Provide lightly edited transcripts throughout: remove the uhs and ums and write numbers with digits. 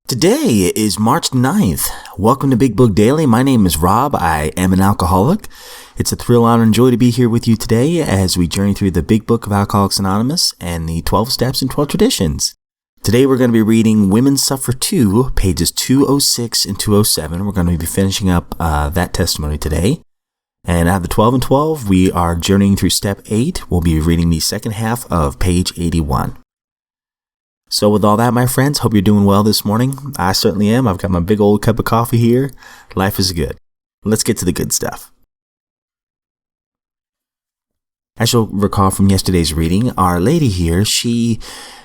Today is March 9th. Welcome to Big Book Daily. My name is Rob. I am an alcoholic. It's a thrill, honor, and joy to be here with you today as we journey through the Big Book of Alcoholics Anonymous and the 12 Steps and 12 Traditions. Today we're going to be reading Women Suffer Too, pages 206 and 207. We're going to be finishing up that testimony today. And out of the 12 and 12, we are journeying through step 8. We'll be reading the second half of page 81. So with all that, my friends, hope you're doing well this morning. I certainly am. I've got my big old cup of coffee here. Life is good. Let's get to the good stuff. As you'll recall from yesterday's reading, our lady here, she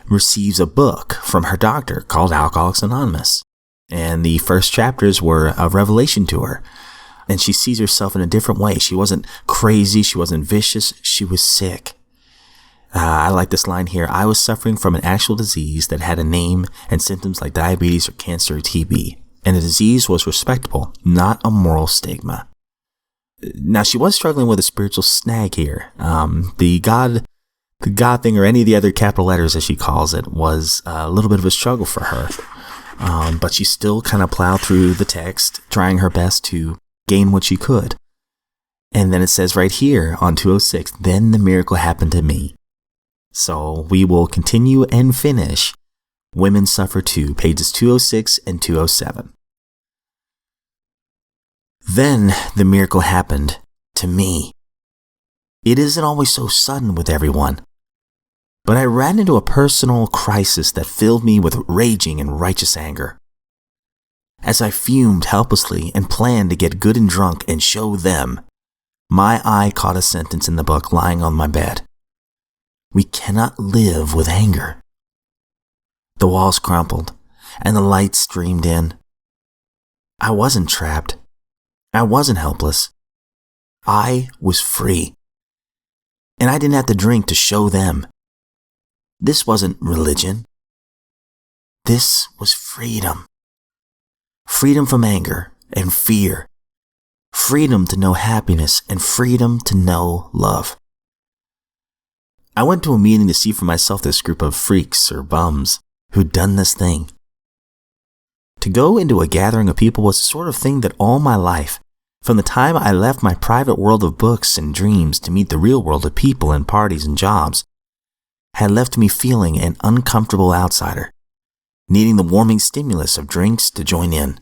receives a book from her doctor called Alcoholics Anonymous. And the first chapters were a revelation to her. And she sees herself in a different way. She wasn't crazy. She wasn't vicious. She was sick. I like this line here. I was suffering from an actual disease that had a name and symptoms like diabetes or cancer or TB. And the disease was respectable, not a moral stigma. Now, she was struggling with a spiritual snag here. The God thing, or any of the other capital letters as she calls it, was a little bit of a struggle for her. But she still kind of plowed through the text, trying her best to gain what she could. And then it says right here on 206, then the miracle happened to me. So we will continue and finish Women Suffer Too, pages 206 and 207. Then the miracle happened to me. It isn't always so sudden with everyone, but I ran into a personal crisis that filled me with raging and righteous anger. As I fumed helplessly and planned to get good and drunk and show them, my eye caught a sentence in the book lying on my bed. We cannot live with anger. The walls crumpled, and the light streamed in. I wasn't trapped. I wasn't helpless. I was free. And I didn't have to drink to show them. This wasn't religion. This was freedom. Freedom from anger and fear. Freedom to know happiness and freedom to know love. I went to a meeting to see for myself this group of freaks or bums who'd done this thing. To go into a gathering of people was the sort of thing that all my life, from the time I left my private world of books and dreams to meet the real world of people and parties and jobs, had left me feeling an uncomfortable outsider, needing the warming stimulus of drinks to join in.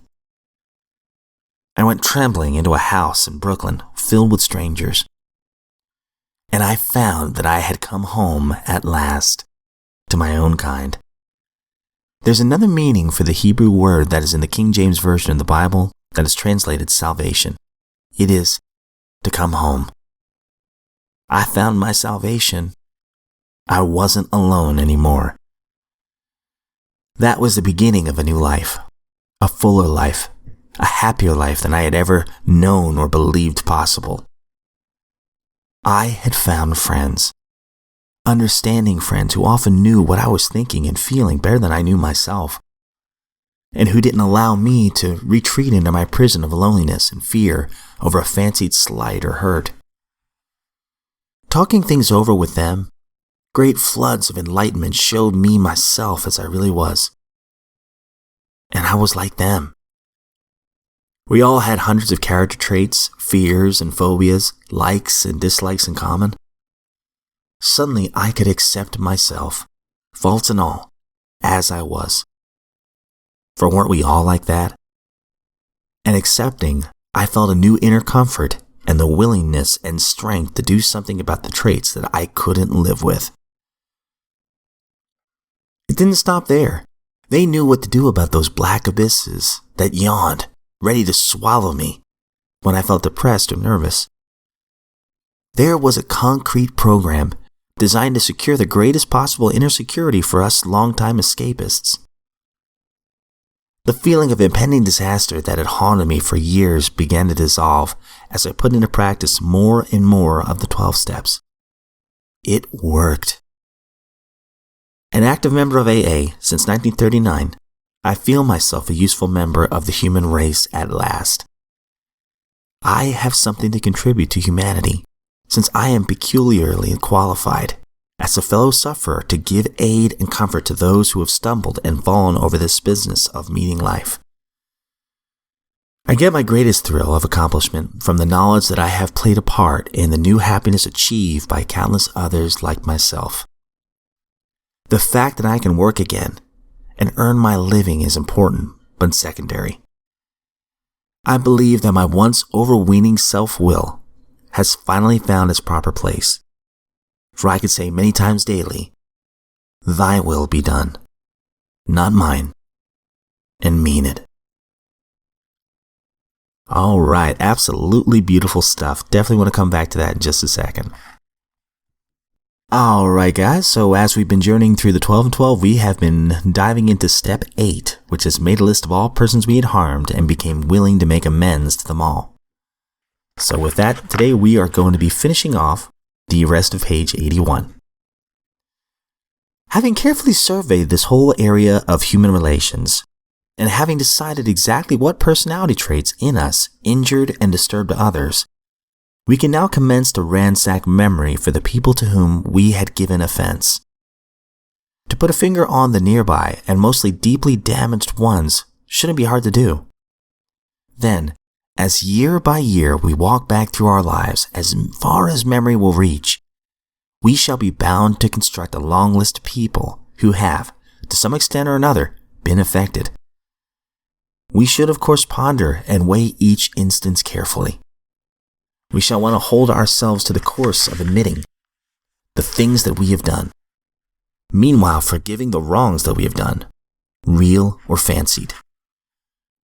I went trembling into a house in Brooklyn filled with strangers. And I found that I had come home at last to my own kind. There's another meaning for the Hebrew word that is in the King James Version of the Bible that is translated salvation. It is to come home. I found my salvation. I wasn't alone anymore. That was the beginning of a new life, a fuller life, a happier life than I had ever known or believed possible. I had found friends, understanding friends who often knew what I was thinking and feeling better than I knew myself, and who didn't allow me to retreat into my prison of loneliness and fear over a fancied slight or hurt. Talking things over with them, great floods of enlightenment showed me myself as I really was. And I was like them. We all had hundreds of character traits, fears and phobias, likes and dislikes in common. Suddenly I could accept myself, faults and all, as I was. For weren't we all like that? And accepting, I felt a new inner comfort and the willingness and strength to do something about the traits that I couldn't live with. It didn't stop there. They knew what to do about those black abysses that yawned, ready to swallow me when I felt depressed or nervous. There was a concrete program designed to secure the greatest possible inner security for us longtime escapists. The feeling of impending disaster that had haunted me for years began to dissolve as I put into practice more and more of the 12 steps. It worked. An active member of AA since 1939, I feel myself a useful member of the human race at last. I have something to contribute to humanity, since I am peculiarly qualified, as a fellow sufferer to give aid and comfort to those who have stumbled and fallen over this business of meeting life. I get my greatest thrill of accomplishment from the knowledge that I have played a part in the new happiness achieved by countless others like myself. The fact that I can work again and earn my living is important, but secondary. I believe that my once overweening self-will has finally found its proper place. For I could say many times daily, "Thy will be done, not mine," and mean it. All right, absolutely beautiful stuff. Definitely want to come back to that in just a second. All right, guys, so as we've been journeying through the 12 and 12, we have been diving into step 8, which is made a list of all persons we had harmed and became willing to make amends to them all. So with that, today we are going to be finishing off the rest of page 81. Having carefully surveyed this whole area of human relations, and having decided exactly what personality traits in us injured and disturbed others, we can now commence to ransack memory for the people to whom we had given offense. To put a finger on the nearby and mostly deeply damaged ones shouldn't be hard to do. Then, as year by year we walk back through our lives as far as memory will reach, we shall be bound to construct a long list of people who have, to some extent or another, been affected. We should of course ponder and weigh each instance carefully. We shall want to hold ourselves to the course of admitting the things that we have done, meanwhile forgiving the wrongs that we have done, real or fancied.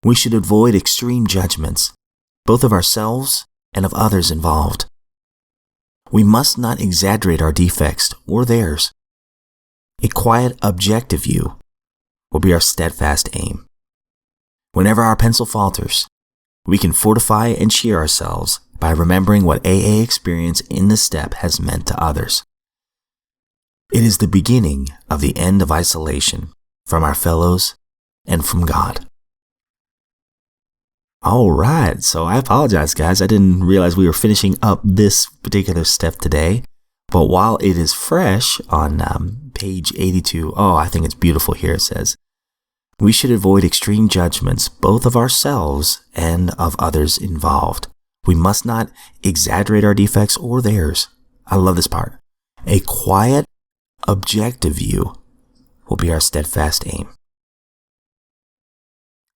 We should avoid extreme judgments, both of ourselves and of others involved. We must not exaggerate our defects or theirs. A quiet, objective view will be our steadfast aim. Whenever our pencil falters, we can fortify and cheer ourselves by remembering what AA experience in this step has meant to others. It is the beginning of the end of isolation from our fellows and from God. All right, so I apologize, guys. I didn't realize we were finishing up this particular step today. But while it is fresh on page 82, I think it's beautiful here. It says, we should avoid extreme judgments, both of ourselves and of others involved. We must not exaggerate our defects or theirs. I love this part. A quiet, objective view will be our steadfast aim.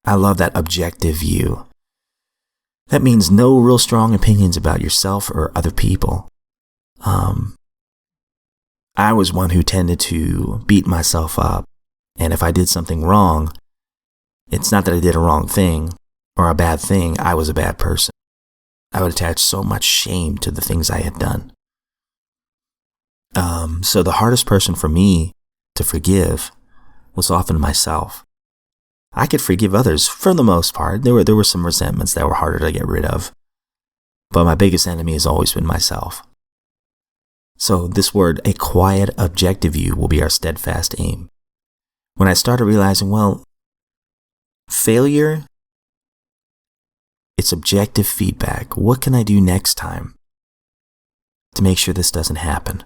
I love that objective view. That means no real strong opinions about yourself or other people. I was one who tended to beat myself up. And if I did something wrong, it's not that I did a wrong thing or a bad thing. I was a bad person. I would attach so much shame to the things I had done. So the hardest person for me to forgive was often myself. I could forgive others for the most part. There were some resentments that were harder to get rid of. But my biggest enemy has always been myself. So this word, a quiet, objective view, will be our steadfast aim. When I started realizing, failure, it's objective feedback. What can I do next time to make sure this doesn't happen?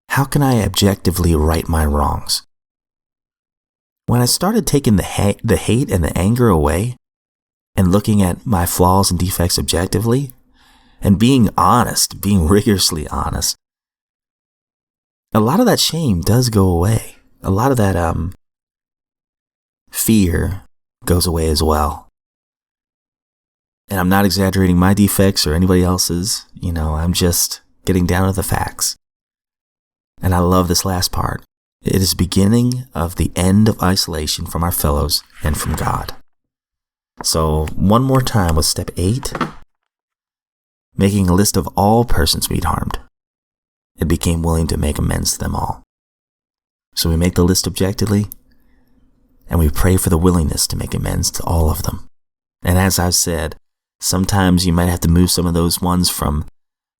How can I objectively right my wrongs? When I started taking the hate and the anger away and looking at my flaws and defects objectively and being honest, being rigorously honest, a lot of that shame does go away. A lot of that fear goes away as well. And I'm not exaggerating my defects or anybody else's. I'm just getting down to the facts. And I love this last part. It is beginning of the end of isolation from our fellows and from God. So one more time with step 8, making a list of all persons we'd harmed. It became willing to make amends to them all. So we make the list objectively, and we pray for the willingness to make amends to all of them. And as I've said, sometimes you might have to move some of those ones from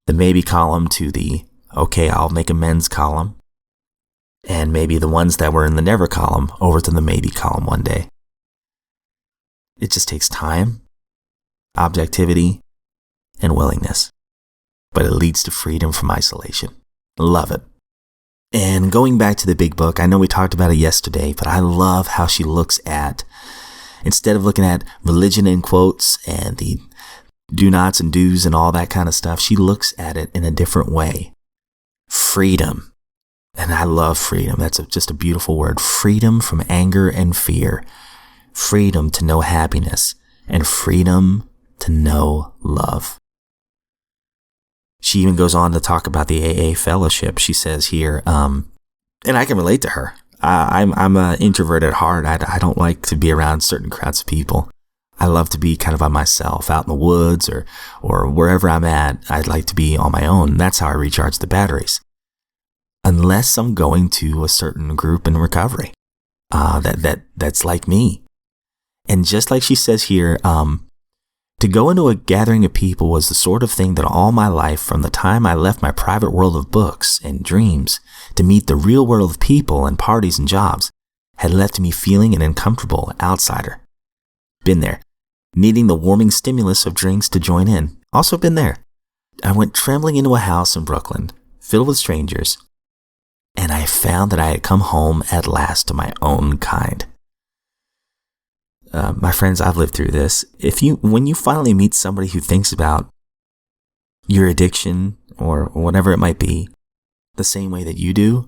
the maybe column to the okay, I'll make amends column. And maybe the ones that were in the never column over to the maybe column one day. It just takes time, objectivity, and willingness. But it leads to freedom from isolation. Love it. And going back to the big book, I know we talked about it yesterday, but I love how she looks at, instead of looking at religion in quotes and the do nots and do's and all that kind of stuff, she looks at it in a different way. Freedom. And I love freedom. That's just a beautiful word. Freedom from anger and fear. Freedom to know happiness. And freedom to know love. She even goes on to talk about the AA fellowship. She says here, and I can relate to her. I'm an introvert at heart. I don't like to be around certain crowds of people. I love to be kind of by myself, out in the woods or wherever I'm at. I'd like to be on my own. That's how I recharge the batteries. Unless I'm going to a certain group in recovery, that's like me. And just like she says here, to go into a gathering of people was the sort of thing that all my life, from the time I left my private world of books and dreams to meet the real world of people and parties and jobs, had left me feeling an uncomfortable outsider. Been there. Needing the warming stimulus of drinks to join in. Also been there. I went trembling into a house in Brooklyn, filled with strangers, and I found that I had come home at last to my own kind. My friends, I've lived through this. When you finally meet somebody who thinks about your addiction or whatever it might be the same way that you do,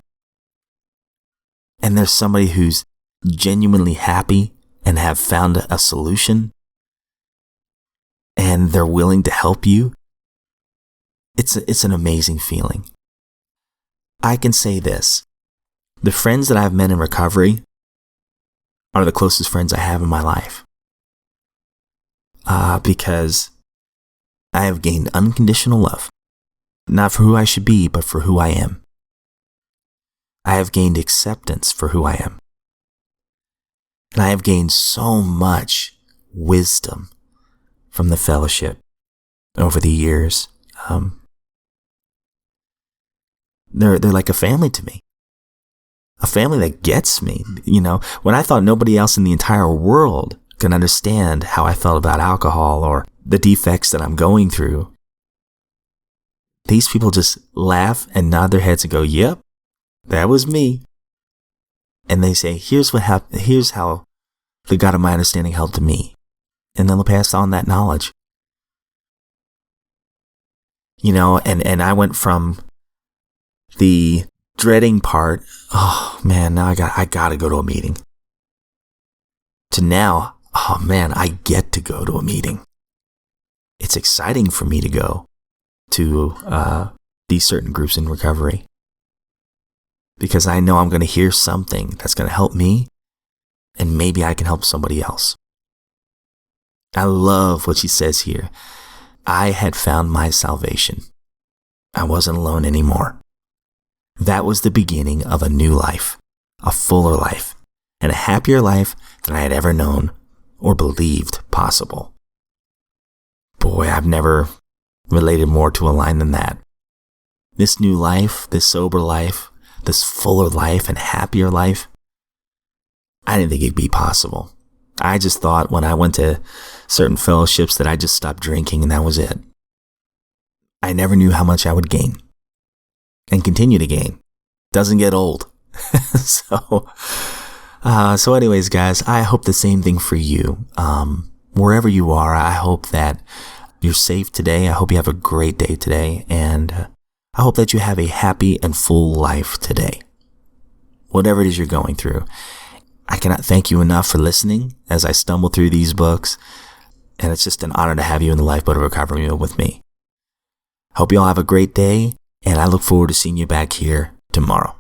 and there's somebody who's genuinely happy and have found a solution, and they're willing to help you, it's an amazing feeling. I can say this. The friends that I've met in recovery are the closest friends I have in my life. Because I have gained unconditional love. Not for who I should be, but for who I am. I have gained acceptance for who I am. And I have gained so much wisdom from the fellowship over the years. They're like a family to me. A family that gets me. When I thought nobody else in the entire world could understand how I felt about alcohol or the defects that I'm going through, these people just laugh and nod their heads and go, "Yep, that was me." And they say, "Here's what happened. Here's how the God of my understanding helped me." And then they'll pass on that knowledge. And I went from the dreading part, oh man, now I gotta go to a meeting, to now, oh man, I get to go to a meeting. It's exciting for me to go to these certain groups in recovery, because I know I'm going to hear something that's going to help me, and maybe I can help somebody else. I love what she says here. I had found my salvation. I wasn't alone anymore. That was the beginning of a new life, a fuller life, and a happier life than I had ever known or believed possible. Boy, I've never related more to a line than that. This new life, this sober life, this fuller life and happier life, I didn't think it'd be possible. I just thought when I went to certain fellowships that I just stopped drinking and that was it. I never knew how much I would gain. And continue to gain. Doesn't get old. So anyways, guys, I hope the same thing for you. Wherever you are, I hope that you're safe today. I hope you have a great day today. And I hope that you have a happy and full life today. Whatever it is you're going through. I cannot thank you enough for listening as I stumble through these books. And it's just an honor to have you in the Lifeboat of Recovery with me. Hope you all have a great day. And I look forward to seeing you back here tomorrow.